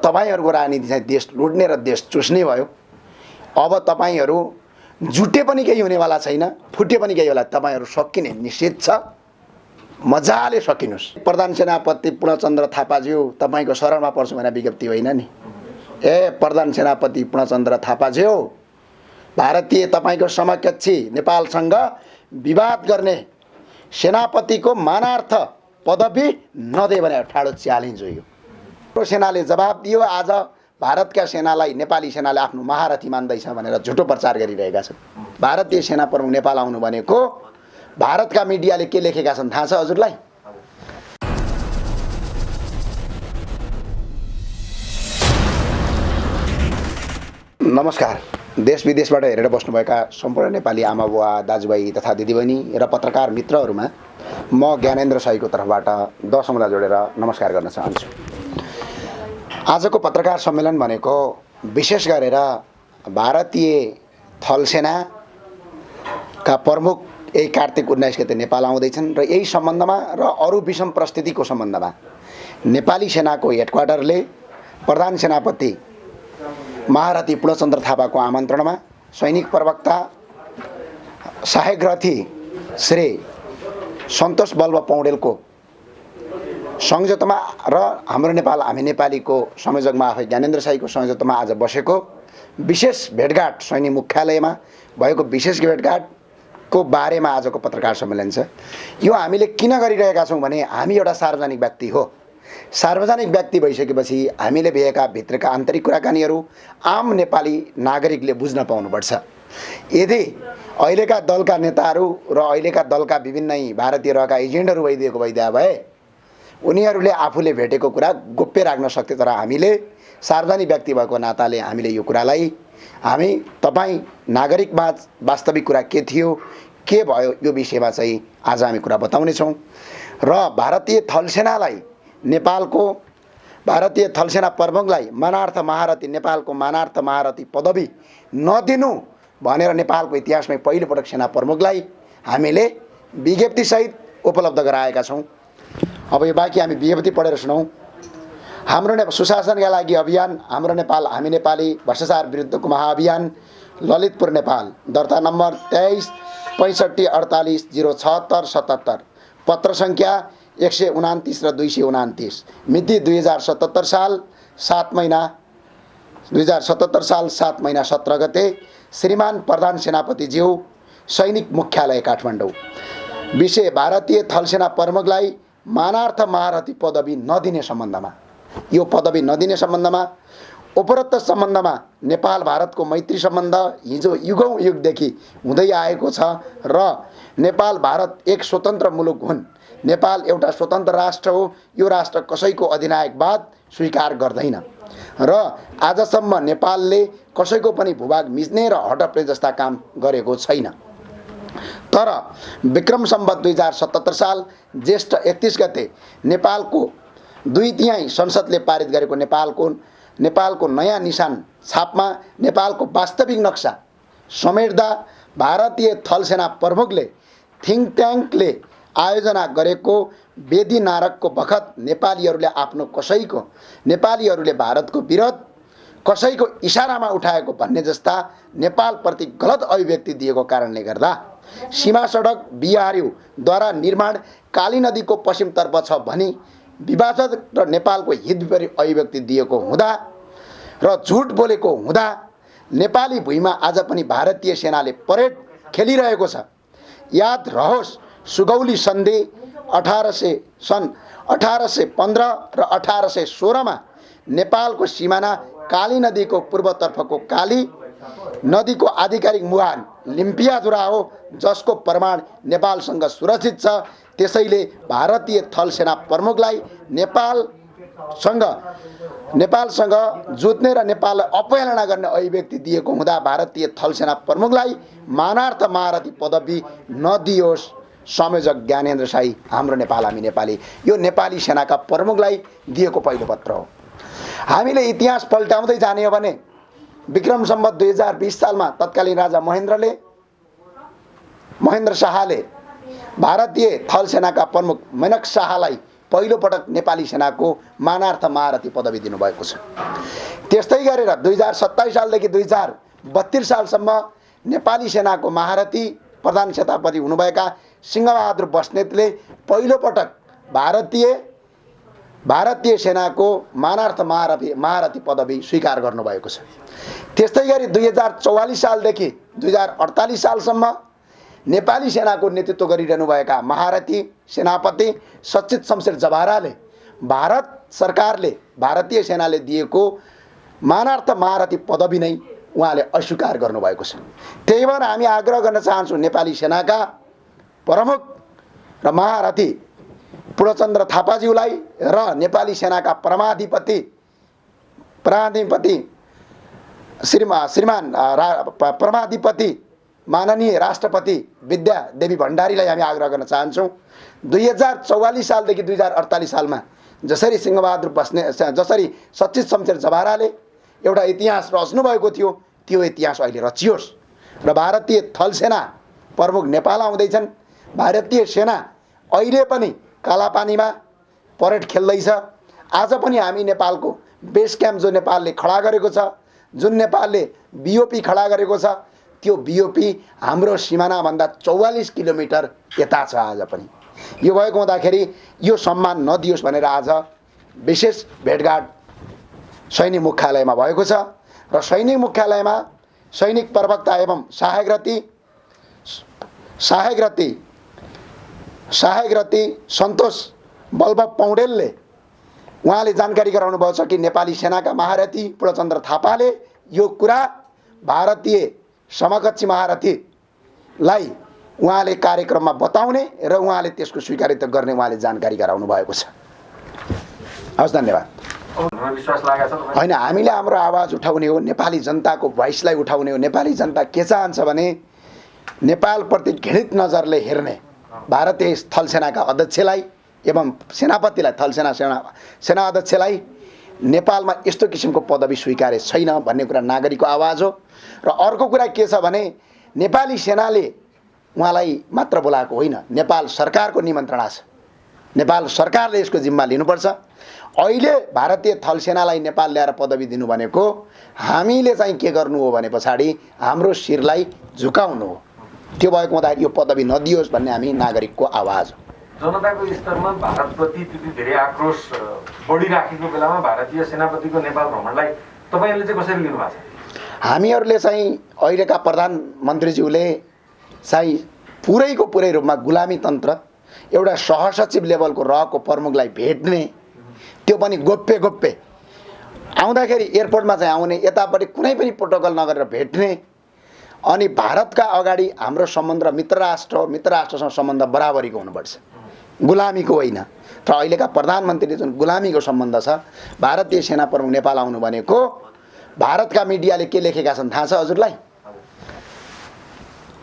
तपाईहरुको राजनीति चाहिँ देश लुट्ने र देश चुस्ने भयो। अब तपाईहरु जुटे पनि केही हुनेवाला छैन, फुटे पनि केही होला। तपाईहरु सकिने निश्चित छ, मजाले सकिनुस्। प्रधान सेनापति पूर्णचन्द्र थापाज्यू तपाईको शरणमा पर्छु भनेर विज्ञप्ति होइन नि। प्रधान सेनापति पूर्णचन्द्र थापाज्यू भारतीय तपाईको समकक्षी नेपालसँग विवाद गर्ने सेनापतिको मानार्थ पदवी नदे भनेर ठाडो च्यालेन्ज हो यो। सेनाले जवाब दियो। आज भारतका सेनालाई नेपाली सेनाले आफ्नो महारथी मान्दैछ भनेर झुटो प्रचार गरिरहेका छन्। भारतीय सेना प्रमुख नेपाल आउनु भनेको भारतका मिडियाले के लेखेका छन् थाहा छ हजुरलाई? नमस्कार। देश विदेशबाट हेरेर बस्नुभएका सम्पूर्ण नेपाली आमा बुवा दाजुभाइ तथा दिदीबहिनी र पत्रकार मित्रहरूमा म ज्ञानेन्द्र साईको तर्फबाट दशौँलाई जोडेर नमस्कार गर्न चाहन्छु। आजको पत्रकार सम्मेलन भनेको विशेष गरेर भारतीय थलसेनाका प्रमुख यही कार्तिक 19 गते नेपाल आउँदैछन् र यही सम्बन्धमा र अरू विषम परिस्थितिको सम्बन्धमा नेपाली सेनाको हेडक्वार्टरले प्रधान सेनापति महारथी पूर्णचन्द्र थापाको आमन्त्रणमा सैनिक प्रवक्ता सहायक रथी श्री सन्तोष बल्ब पौडेलको संयोजकमा र हाम्रो नेपाल हामी नेपालीको संयोजकमा आफै ज्ञानेन्द्र साईको संयोजकमा आज बसेको विशेष भेटघाट सैनिक मुख्यालयमा भएको विशेष भेटघाटको बारेमा आजको पत्रकार सम्मेलन छ। यो हामीले किन गरिरहेका छौँ भने हामी एउटा सार्वजनिक व्यक्ति हो। सार्वजनिक व्यक्ति भइसकेपछि हामीले भएका भित्रका आन्तरिक कुराकानीहरू आम नेपाली नागरिकले बुझ्न पाउनुपर्छ। यदि अहिलेका दलका नेताहरू र अहिलेका दलका विभिन्न भारतीय रहेका एजेन्टहरू भइदिएको भइदिया भए उनीहरूले आफूले भेटेको कुरा गोप्य राख्न सक्थे। तर हामीले सार्वजनिक व्यक्ति भएको नाताले हामीले यो कुरालाई हामी तपाईँ नागरिकमा वास्तविक कुरा के थियो के भयो यो विषयमा चाहिँ आज हामी कुरा बताउनेछौँ। र भारतीय थलसेनालाई नेपालको भारतीय थलसेना प्रमुखलाई मानार्थ महारथी नेपालको मानार्थ महारथी पदवी नदिनु भनेर नेपालको इतिहासमै पहिलोपटक सेना प्रमुखलाई हामीले विज्ञप्तिसहित उपलब्ध गराएका छौँ। अब यो बाँकी हामी विज्ञप्ति पढेर सुनौँ। हाम्रो सुशासनका लागि अभियान हाम्रो नेपाल हामी नेपाली भ्रष्टाचार विरुद्धको महाअभियान ललितपुर नेपाल दर्ता नम्बर 23 65 48 076 77 पत्र सङ्ख्या 129 र 229 मिति 2077 साल 7 महिना 17 गते श्रीमान प्रधान सेनापतिज्यू सैनिक मुख्यालय काठमाडौँ। विषय भारतीय थलसेना प्रमुखलाई मानार्थ महारथी पदवी नदिने सम्बन्धमा। यो पदवी नदिने सम्बन्धमा उपरोक्त सम्बन्धमा नेपाल भारतको मैत्री सम्बन्ध हिजो युगौं युगदेखि हुँदै आएको छ र नेपाल भारत एक स्वतन्त्र मुलुक हुन्। नेपाल एउटा स्वतन्त्र राष्ट्र हो। यो राष्ट्र कसैको अधिनायकवाद स्वीकार गर्दैन र आजसम्म नेपालले कसैको पनि भूभाग मिच्ने र हडप्रे जस्ता काम गरेको छैन। तर विक्रम सम्वत 2077 साल ज्येष्ठ 31 गते नेपालको 2/3 संसदले पारित गरेको नेपालको नयाँ निशान छापमा नेपालको वास्तविक नक्सा समेट्दा भारतीय थलसेना प्रमुखले थिङ्क ट्याङ्कले आयोजना गरेको वेदी नारकको बखत नेपालीहरूले भारतको विरोध कसैको इशारामा उठाएको भन्ने जस्ता नेपालप्रति गलत अभिव्यक्ति दिएको कारणले गर्दा सीमा सडक बिहारीद्वारा निर्माण काली नदीको पश्चिमतर्फ छ भनी विवादत र नेपालको हित विपरीत अभिव्यक्ति दिएको हुँदा र झुट बोलेको हुँदा नेपाली भूमिमा आज पनि भारतीय सेनाले परेड खेलिरहेको छ। याद रहोस् सुगौली सन्धि सन् 1815 र 1816 मा नेपालको सिमाना काली नदीको पूर्वतर्फको काली नदीको आधिकारिक मुहान लिम्पियाधुरा हो जसको प्रमाण नेपालसँग सुरक्षित छ। त्यसैले भारतीय थलसेना प्रमुखलाई नेपालसँग जुत्ने र नेपाललाई अपहेलना गर्ने अभिव्यक्ति दिएको हुँदा भारतीय थलसेना प्रमुखलाई मानार्थ महारथी पदवी नदियोस्। संयोजक ज्ञानेन्द्र साई हाम्रो नेपाल हामी नेपाली। यो नेपाली सेनाका प्रमुखलाई दिएको पहिलो पत्र हो। हामीले इतिहास पल्टाउँदै जाने हो भने विक्रम सम्वत 2020 सालमा तत्कालीन राजा महेन्द्र शाहले भारतीय थलसेनाका प्रमुख मनक शाहलाई पहिलो पटक नेपाली सेनाको मानार्थ महारथी पदवी दिनुभएको छ। त्यस्तै गरेर 2027 सालदेखि 2032 सालसम्म नेपाली सेनाको महारथी प्रधान सेनापति हुनुभएका सिंहबहादुर बस्नेतले पहिलो पटक भारतीय सेनाको मानार्थ महारथी पदवी स्वीकार गर्नुभएको छ। त्यस्तै गरी 2044 सालदेखि 2048 सालसम्म नेपाली सेनाको नेतृत्व गरिरहनुभएका महारथी सेनापति सचित शमशेर जवाराले भारत सरकारले भारतीय सेनाले दिएको मानार्थ महारथी पदवी नै उहाँले अस्वीकार गर्नुभएको छ। त्यही भएर हामी आग्रह गर्न चाहन्छौँ नेपाली सेनाका प्रमुख र महारथी पूर्णचन्द्र थापाज्यूलाई र नेपाली सेनाका परमाधिपति परमाधिपति माननीय राष्ट्रपति विद्या देवी भण्डारीलाई हामी आग्रह गर्न चाहन्छौँ 2044 सालदेखि 2048 सालमा जसरी सिंहबहादुर जसरी सचित शमशेर जवाराले एउटा इतिहास रच्नु भएको थियो त्यो इतिहास अहिले रचियोस् र भारतीय थल सेना प्रमुख नेपाल आउँदैछन्। भारतीय सेना अहिले पनि कालापानीमा परेड खेल्दैछ। आज पनि हामी नेपालको बेस क्याम्प जो नेपालले खडा गरेको छ, जुन नेपालले बीओपी खडा गरेको छ, त्यो बीओपी हाम्रो सिमानाभन्दा 44 किलोमिटर यता छ। आज पनि यो भएको हुँदाखेरि यो सम्मान नदियोस् भनेर आज विशेष भेटघाट सैनिक मुख्यालयमा भएको छ र सैनिक मुख्यालयमा सैनिक प्रवक्ता एवं सहायक रती सन्तोष बल्लभ पौडेलले उहाँले जानकारी गराउनु भएको छ कि नेपाली सेनाका महारथी पूर्णचन्द्र थापाले यो कुरा भारतीय समकक्षी महारथीलाई उहाँले कार्यक्रममा बताउने र उहाँले त्यसको स्वीकारिता गर्ने उहाँले जानकारी गराउनु भएको छ। हस्, धन्यवाद। होइन, हामीले हाम्रो आवाज उठाउने हो, नेपाली जनताको भोइसलाई उठाउने हो। नेपाली जनता के चाहन्छ भने नेपालप्रति घृणित नजरले हेर्ने भारतीय थल सेनाका अध्यक्षलाई एवं सेनापतिलाई सेना अध्यक्षलाई नेपालमा यस्तो किसिमको पदवी स्वीकारे छैन भन्ने कुरा नागरिकको आवाज हो। र अर्को कुरा के छ भने नेपाली सेनाले उहाँलाई मात्र बोलाएको होइन, नेपाल सरकारको निमन्त्रणा छ। नेपाल सरकारले यसको जिम्मा लिनुपर्छ। अहिले भारतीय थल सेनालाई नेपाल ल्याएर पदवी दिनु भनेको हामीले चाहिँ के गर्नु हो भने पछाडि हाम्रो शिरलाई झुकाउनु हो। त्यो भएको हुँदाखेरि यो पदवी नदियोस् भन्ने हामी नागरिकको आवाज हो। जनताको स्तरमा भारतप्रति त्यति धेरै आक्रोश बढिराखेको बेलामा भारतीय सेनापतिको नेपाल भ्रमणलाई तपाईहरुले चाहिँ कसरी लिनु भएको छ? हामीहरूले चाहिँ अहिलेका प्रधानमन्त्रीज्यूले चाहिँ पुरै रूपमा गुलामी तन्त्र एउटा सहसचिव लेभलको रहको प्रमुखलाई भेट्ने, त्यो पनि गोप्य आउँदाखेरि एयरपोर्टमा चाहिँ आउने, यतापट्टि कुनै पनि प्रोटोकल नगरेर भेट्ने, अनि भारतका अगाडि हाम्रो सम्बन्ध र मित्रराष्ट्रसँग सम्बन्ध बराबरीको हुनुपर्छ, गुलामीको होइन। तर अहिलेका प्रधानमन्त्रीले जुन गुलामीको सम्बन्ध छ, भारतीय सेना प्रमुख नेपाल आउनु भनेको भारतका मिडियाले के लेखेका छन् थाहा छ हजुरलाई?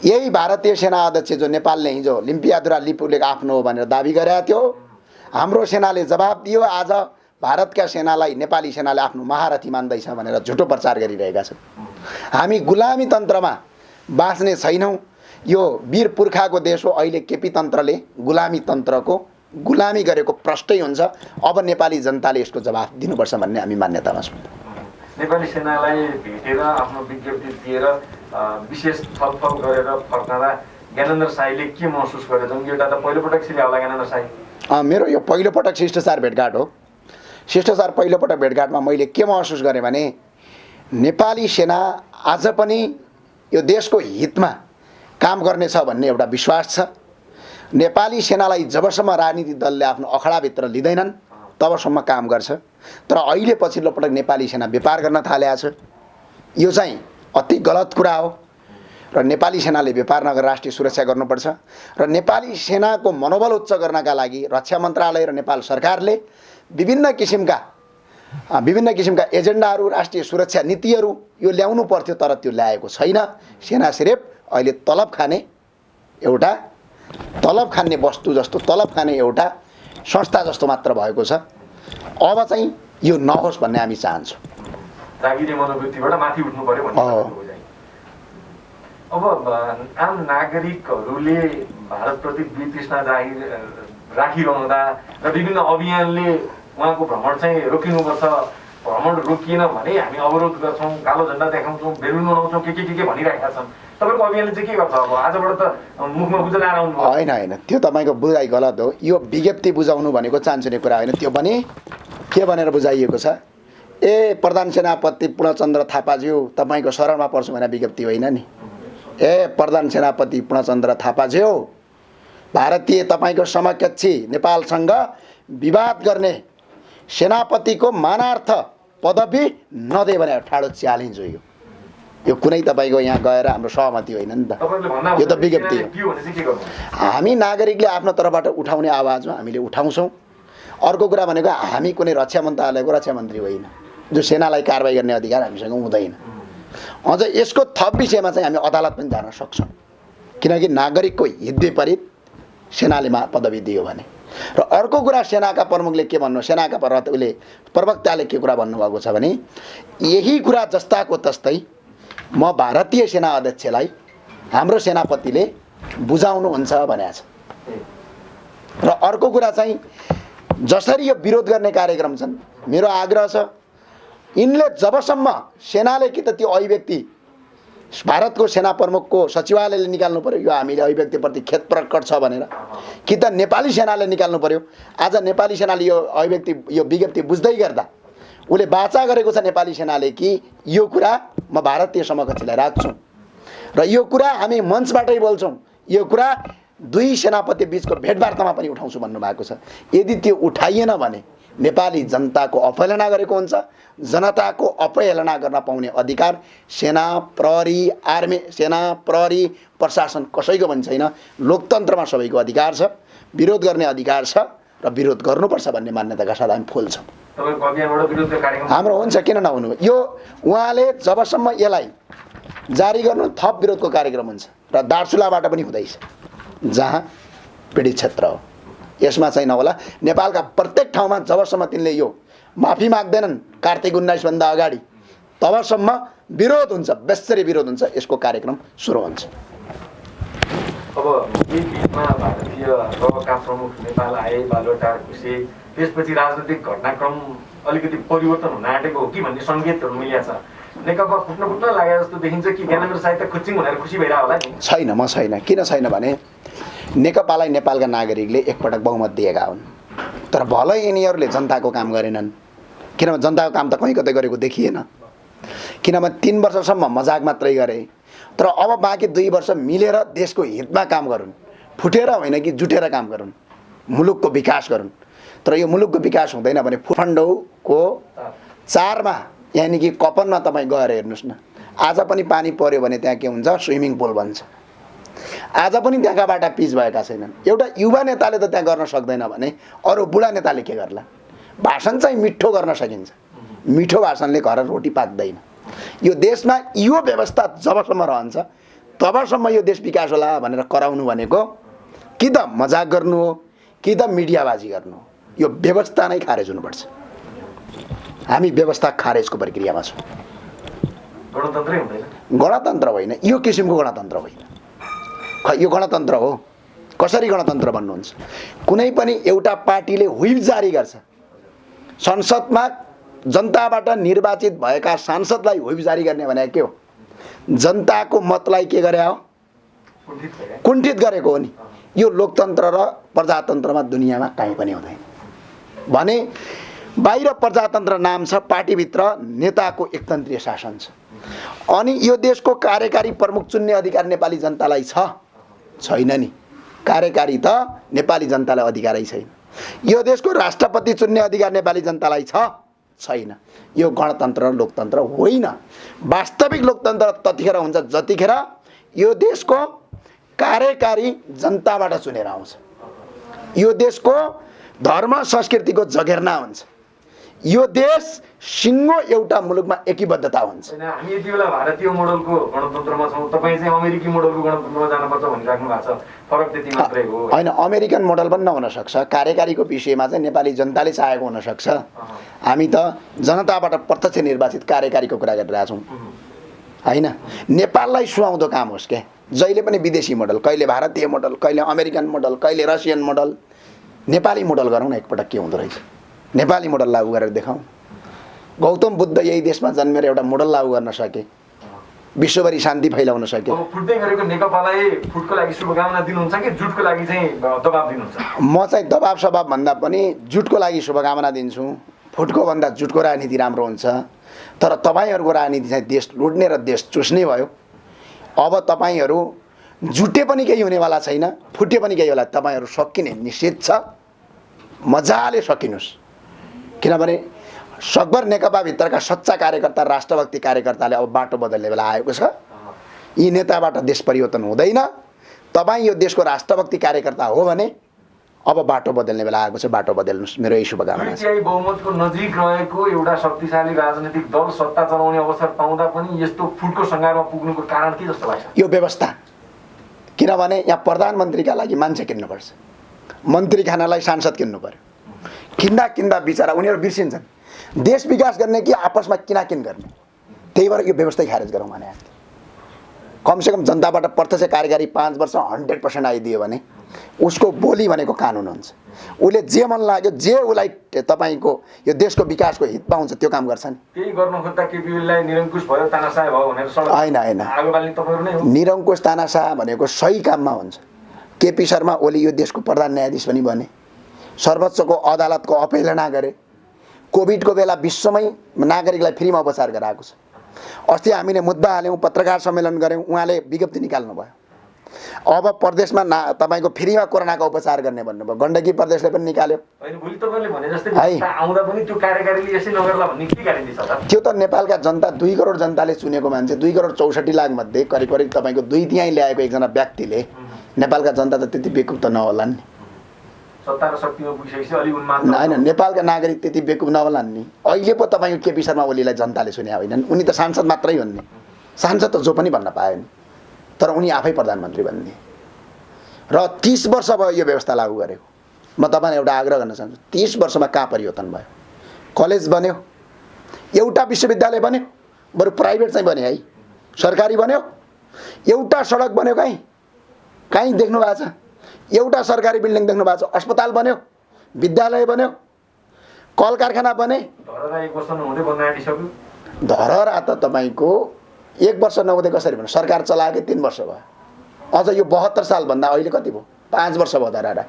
यही भारतीय सेना अध्यक्ष जो नेपालले हिजो लिम्पियादुरा लिपुले आफ्नो हो भनेर दाबी गरेका थियो, हाम्रो सेनाले जवाब दियो आज भारतका सेनालाई नेपाली सेनाले आफ्नो महारथी मान्दैछ भनेर झुटो प्रचार गरिरहेका छन्। हामी गुलामी तन्त्रमा बाँच्ने छैनौँ। यो वीर पुर्खाको देश हो। अहिले केपी तन्त्रले गुलामी तन्त्रको गुलामी गरेको प्रष्टै हुन्छ। अब नेपाली जनताले यसको जवाफ दिनुपर्छ भन्ने हामी मान्यतामा छौँ। नेपाली सेनालाई भेटेर आफ्नो विज्ञप्ति दिएर विशेष छलफल गरेर फर्कँदा ज्ञानेन्द्र शाहीले के महसुस गरेछन्? एउटा त पहिलोपटक सिधै होला ज्ञानेन्द्र शाही। मेरो यो पहिलोपटक शिष्टाचार भेटघाट हो। शिष्टाचार पहिलोपटक भेटघाटमा मैले के महसुस गरेँ भने नेपाली सेना आज पनि यो देशको हितमा काम गर्नेछ भन्ने एउटा विश्वास छ। नेपाली सेनालाई जबसम्म राजनीतिक दलले आफ्नो अखडाभित्र लिँदैनन् तबसम्म काम गर्छ। तर अहिले पछिल्लो पटक नेपाली सेना व्यापार गर्न थालेको छ। यो चाहिँ अति गलत कुरा हो र नेपाली सेनाले व्यापार नगरेर राष्ट्रिय सुरक्षा गर्नुपर्छ। र नेपाली सेनाको मनोबल उच्च गर्नका लागि रक्षा मन्त्रालय र नेपाल सरकारले विभिन्न किसिमका एजेन्डाहरू, राष्ट्रिय सुरक्षा नीतिहरू यो ल्याउनु पर्थ्यो, तर त्यो ल्याएको छैन। सेना सिर्फ अहिले तलब खाने वस्तु जस्तो, तलब खाने एउटा संस्था जस्तो मात्र भएको छ। अब चाहिँ यो नहोस् भन्ने हामी चाहन्छौँ। जागिरे मनोवृत्तिबाट माथि उठ्नु पर्यो भन्ने हो। अब आम नागरिकहरूले भारतप्रति वितृष्णा जाहिर राखिरहँदा र विभिन्न अभियानले उहाँको भ्रमण चाहिँ रोकिनुपर्छ, भ्रमण रोकिएन भने हामी अवरोध गर्छौँ, कालो झन्डा देखाउँछौँ, बेलुन उडाउँछौँ, के भनिरहेका छन्। तपाईँको अभियानले चाहिँ के गर्छ? अब आजबाट त मुखमा बुझेर आउनु होइन, त्यो तपाईँको बुझाइ गलत हो। यो विज्ञप्ति बुझाउनु भनेको चान्चुने कुरा होइन। त्यो पनि के भनेर बुझाइएको छ, ए प्रधान सेनापति पूर्णचन्द्र थापाज्यू तपाईँको शरणमा पर्छु भनेर विज्ञप्ति होइन नि। ए प्रधान सेनापति पूर्णचन्द्र थापाज्यू भारतीय तपाईँको समकक्षी नेपालसँग विवाद गर्ने सेनापतिको मानार्थ पदवी नदे भनेर ठाडो च्यालेन्ज हो। यो कुनै तपाईँको यहाँ गएर हाम्रो सहमति होइन नि त, यो त विज्ञप्ति हो। हामी नागरिकले आफ्नो तर्फबाट उठाउने आवाज हो, हामीले उठाउँछौँ। अर्को कुरा भनेको हामी कुनै रक्षा मन्त्रालयको रक्षा मन्त्री होइन जो सेनालाई कारबाही गर्ने अधिकार हामीसँग हुँदैन। अझ यसको थप विषयमा चाहिँ हामी अदालत पनि जान सक्छौँ, किनकि नागरिकको हित विपरीत सेनाले पदवी दियो भने। र अर्को कुरा सेनाका प्रमुखले के भन्नु, सेनाका प्रवक्ताले के कुरा भन्नुभएको छ भने यही कुरा जस्ताको तस्तै म भारतीय सेना अध्यक्षलाई हाम्रो सेनापतिले बुझाउनुहुन्छ भनेको छ। र अर्को कुरा चाहिँ जसरी यो विरोध गर्ने कार्यक्रम छन्, मेरो आग्रह छ यिनले जबसम्म सेनाले कि त त्यो अभिव्यक्ति भारतको सेना प्रमुखको सचिवालयले निकाल्नु पर्यो, यो हामीले अभिव्यक्तिप्रति खेद प्रकट छ भनेर, कि त नेपाली सेनाले निकाल्नु पर्यो। आज नेपाली सेनाले यो अभिव्यक्ति यो विज्ञप्ति बुझ्दै गर्दा उसले बाचा गरेको छ नेपाली सेनाले कि यो कुरा म भारतीय समकक्षीलाई राख्छु र यो कुरा हामी मञ्चबाटै बोल्छौँ, यो कुरा दुई सेनापति बीचको भेटवार्तामा पनि उठाउँछु भन्नुभएको छ। यदि त्यो उठाइएन भने नेपाली जनताको अवहेलना गरेको हुन्छ। जनताको अवहेलना गर्न पाउने अधिकार सेना, प्रहरी, आर्मी, सेना, प्रहरी, प्रशासन कसैको पनि छैन। लोकतन्त्रमा सबैको अधिकार छ, विरोध गर्ने अधिकार छ र विरोध गर्नुपर्छ भन्ने मान्यताका साथ हामी फुल्छौँ। हाम्रो हुन्छ, किन नहुनु। यो उहाँले जबसम्म यसलाई जारी गर्नु थप विरोधको कार्यक्रम हुन्छ र दार्चुलाबाट पनि हुँदैछ जहाँ पीडित क्षेत्र हो। यसमा चाहिँ नहोला। नेपालका प्रत्येक ठाउँमा जबसम्म तिनले यो माफी माग्दैनन् कार्तिक 19 भन्दा अगाडि तबसम्म विरोध हुन्छ, बेसरी विरोध हुन्छ। यसको कार्यक्रम सुरु हुन्छ। अब यही बिचमा भारतीय प्रवक्ता प्रमुख नेपाल आए, बालुवाटार खुसे, त्यसपछि राजनीतिक घटनाक्रम अलिकति परिवर्तन हुन आँटेको हो कि भन्ने सङ्केतहरू मिलेको छ। नेकपा फुट्न लागे जस्तो देखिन्छ कि ज्ञानेन्द्र साई त खुच्चिङ भनेर खुसी भइरहेको होला नि? छैन, म छैन। किन छैन भने नेकपालाई नेपालका नागरिकले एकपटक बहुमत दिएका हुन्, तर भलै यिनीहरूले जनताको काम गरेनन्। किनभने जनताको काम त कहीँ कतै गरेको देखिएन। किनभने 3 वर्षसम्म मजाक मात्रै गरे, तर अब बाँकी 2 वर्ष मिलेर देशको हितमा काम गरून्, फुटेर होइन कि जुटेर काम गरून्, मुलुकको विकास गरून्। तर यो मुलुकको विकास हुँदैन भने फुफन्डौको 4मा यानि कि कपनमा तपाईँ गएर हेर्नुहोस् न। आज पनि पानी पर्यो भने त्यहाँ के हुन्छ, स्विमिङ पुल बन्छ। आज पनि त्यहाँका बाटा पिच भएका छैनन्। एउटा युवा नेताले त त्यहाँ गर्न सक्दैन भने अरू बुढा नेताले के गर्ला? भाषण चाहिँ मिठो गर्न सकिन्छ, मिठो भाषणले घर रोटी पाक्दैन। यो देशमा यो व्यवस्था जबसम्म रहन्छ तबसम्म यो देश विकास होला भनेर कराउनु भनेको कि त मजाक गर्नु हो कि त मिडियाबाजी गर्नु हो। यो व्यवस्था नै खारेज हुनुपर्छ। हामी व्यवस्था खारेजको प्रक्रियामा छौँ। गणतन्त्रै हुँदैन, गणतन्त्र होइन, यो किसिमको गणतन्त्र होइन। यो गणतन्त्र हो? कसरी गणतन्त्र भन्नुहुन्छ? कुनै पनि एउटा पार्टीले व्हिप जारी गर्छ, संसदमा जनताबाट निर्वाचित भएका सांसदलाई व्हिप जारी गर्ने भने के हो? जनताको मतलाई के गरे हो? कुण्ठित गरेको हो नि। यो लोकतन्त्र र प्रजातन्त्रमा दुनियाँमा कहीँ पनि हुँदैन। भने बाहिर प्रजातन्त्र नाम छ, पार्टीभित्र नेताको एकतन्त्रीय शासन छ। अनि यो देशको कार्यकारी प्रमुख चुन्ने अधिकार नेपाली जनतालाई छ? छैन नि। कार्यकारी त नेपाली जनतालाई अधिकारै छैन। यो देशको राष्ट्रपति चुन्ने अधिकार नेपाली जनतालाई छ? छैन। यो गणतन्त्र र लोकतन्त्र होइन। वास्तविक लोकतन्त्र ततिखेर हुन्छ जतिखेर यो देशको कार्यकारी जनताबाट चुनेर आउँछ। यो देशको धर्म संस्कृतिको जगेर्ना हुन्छ। यो देश सिङ्गो एउटा मुलुकमा एकीबद्धता हुन्छ। हामी यति बेला भारतीय मोडलको गणतन्त्रमा छौँ, तपाईँ चाहिँ अमेरिकी मोडलको गणतन्त्रमा जानुपर्छ भनिराख्नु भएको छ। फरक त्यति मात्रै हो होइन। अमेरिकन मोडल पनि नहुन सक्छ। कार्यकारीको विषयमा चाहिँ नेपाली जनताले चाहेको हुन सक्छ। हामी त जनताबाट प्रत्यक्ष निर्वाचित कार्यकारीको कुरा गरिरहेका छौँ होइन। नेपाललाई सुहाउँदो काम होस् क्या। जहिले पनि विदेशी मोडल, कहिले भारतीय मोडल, कहिले अमेरिकन मोडल, कहिले रसियन मोडल, नेपाली मोडल गरौँ न एकपटक के हुँदो रहेछ, नेपाली मोडल लागू गरेर देखाउँ। गौतम बुद्ध यही देशमा जन्मेर एउटा मोडल लागू गर्न सके, विश्वभरि शान्ति फैलाउन सके। अब फुट्दै गरेको नेकपालाई फुटको लागि शुभकामना दिनुहुन्छ कि जुटको लागि चाहिँ दबाब दिनुहुन्छ? म चाहिँ दबाब सबाब भन्दा पनि जुटको लागि शुभकामना दिन्छु। फुटको भन्दा जुटको राजनीति राम्रो हुन्छ। तर तपाईँहरूको राजनीति चाहिँ देश लुट्ने र देश चुस्ने भयो। अब तपाईँहरू जुटे पनि केही हुनेवाला छैन, फुटे पनि केही होला। तपाईँहरू सकिने निश्चित छ, मजाले सकिनुहोस्। किनभने सकभर नेकपाभित्रका सच्चा कार्यकर्ता, राष्ट्रभक्ति कार्यकर्ताले अब बाटो बदल्ने बेला आएको छ। यी नेताबाट देश परिवर्तन हुँदैन। तपाईँ यो देशको राष्ट्रभक्ति कार्यकर्ता हो भने अब बाटो बदल्ने बेला आएको छ, बाटो बदल्नुहोस्। मेरो यही शुभकामना छ। बहुमतको नजिक रहेको एउटा शक्तिशाली राजनीतिक दल सत्ता चलाउने अवसर पाउँदा पनि यस्तो फुटको सङ्घारमा पुग्नुको कारण के जस्तो लाग्छ? यो व्यवस्था। किनभने यहाँ प्रधानमन्त्रीका लागि मान्छे किन्नुपर्छ, मन्त्री खानालाई सांसद किन्नु पर्यो। किन्दा किन्दा बिचरा उनीहरू बिर्सिन्छन् देश विकास गर्ने कि आपसमा किनाकिन गर्ने। त्यही भएर यो व्यवस्थै खारेज गरौँ भने कमसेकम जनताबाट प्रत्यक्ष कार्यकारी 5 वर्ष 100% आइदियो भने उसको बोली भनेको कानुन हुन्छ। उसले जे मन लाग्यो, जे उसलाई तपाईँको यो देशको विकासको हित पाउँछ त्यो काम गर्छ नि। त्यही गर्न खोज्दा केपी ओलीलाई निरङ्कुश भयो, तानाशाह भयो भनेर होइन होइन, आगो बाल्ने तपाईँहरू नै हो। निरङ्कुश तानाशाह भनेको सही काममा हुन्छ। केपी शर्मा ओली यो देशको प्रधान न्यायाधीश पनि बने, सर्वोच्चको अदालतको अपेलना गरे, कोभिडको बेला विश्वमै नागरिकलाई फ्रीमा उपचार गराएको छ। अस्ति हामीले मुद्दा हाल्यौँ, पत्रकार सम्मेलन गऱ्यौँ, उहाँले विज्ञप्ति निकाल्नु भयो। अब प्रदेशमा तपाईँको फ्रीमा कोरोनाको उपचार गर्ने भन्नुभयो। गण्डकी प्रदेशले पनि निकाल्यो। भोलि तपाईँले भने जस्तै आउँदा पनि त्यो कार्यकारीले यसै नगर्ला भन्ने के ग्यारेन्टी छ त? त्यो त नेपालका जनता 2 करोड जनताले चुनेको मान्छे, 2 करोड 64 लाख मध्ये करिब करिब तपाईँको 2/3 ल्याएको एकजना व्यक्तिले नेपालका जनता त त्यति बेकुब त नहोलान् नि। सत्ता र शक्तिमा पुगिसकेपछि अलि उन्माद होइन, नेपालका नागरिक त्यति बेकुब नहोलान् नि। अहिले पो तपाईँको केपी शर्मा ओलीलाई जनताले सुने होइनन्। उनी त सांसद मात्रै हुन् नि, सांसद त जो पनि भन्न पायो नि, तर उनी आफै प्रधानमन्त्री बन्ने। र 30 वर्ष भयो यो व्यवस्था लागू गरेको। म तपाईँलाई एउटा आग्रह गर्न चाहन्छु, 30 वर्षमा कहाँ परिवर्तन भयो? कलेज बन्यो, एउटा विश्वविद्यालय बन्यो, बरु प्राइभेट चाहिँ बन्यो है, सरकारी बन्यो, एउटा सडक बन्यो, कहीँ देख्नु भएको छ? एउटा सरकारी बिल्डिङ देख्नु भएको छ? अस्पताल बन्यो, विद्यालय बन्यो, कल कारखाना बने। धरहरा त तपाईँको 1 वर्ष नहुँदै कसरी भन्नु? सरकार चलाएकै 3 वर्ष भयो। अझ यो 72 सालभन्दा अहिले कति भयो? 5 वर्ष भयो धरहरा।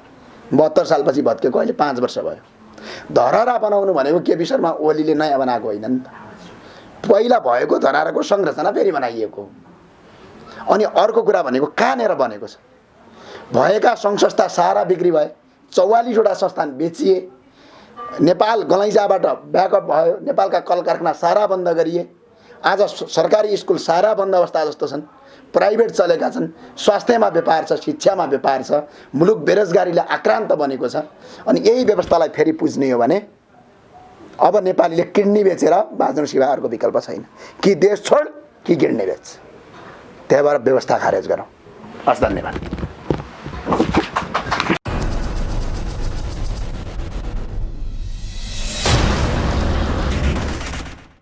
72 सालपछि भत्केको अहिले 5 वर्ष भयो। धरहरा बनाउनु भनेको केपी शर्मा ओलीले नयाँ बनाएको होइन नि त। पहिला भएको धरहराको संरचना फेरि बनाइएको। अनि अर्को कुरा भनेको कहाँनिर बनेको छ? भएका सङ्घ संस्था सारा बिक्री भए, 44वटा संस्थान बेचिए, नेपाल गलैँचाबाट ब्याकअप भयो, नेपालका कल कारखाना सारा बन्द गरिए। आज सरकारी स्कुल सारा बन्द अवस्था जस्तो छन्, प्राइभेट चलेका छन्, स्वास्थ्यमा व्यापार छ, शिक्षामा व्यापार छ, मुलुक बेरोजगारीले आक्रान्त बनेको छ। अनि यही व्यवस्थालाई फेरि पुज्ने हो भने अब नेपालीले किडनी बेचेर बाँच्नु सिवाय अर्को विकल्प छैन। कि देश छोड कि किडनी बेच। त्यही भएर व्यवस्था खारेज गरौँ। हस्, धन्यवाद।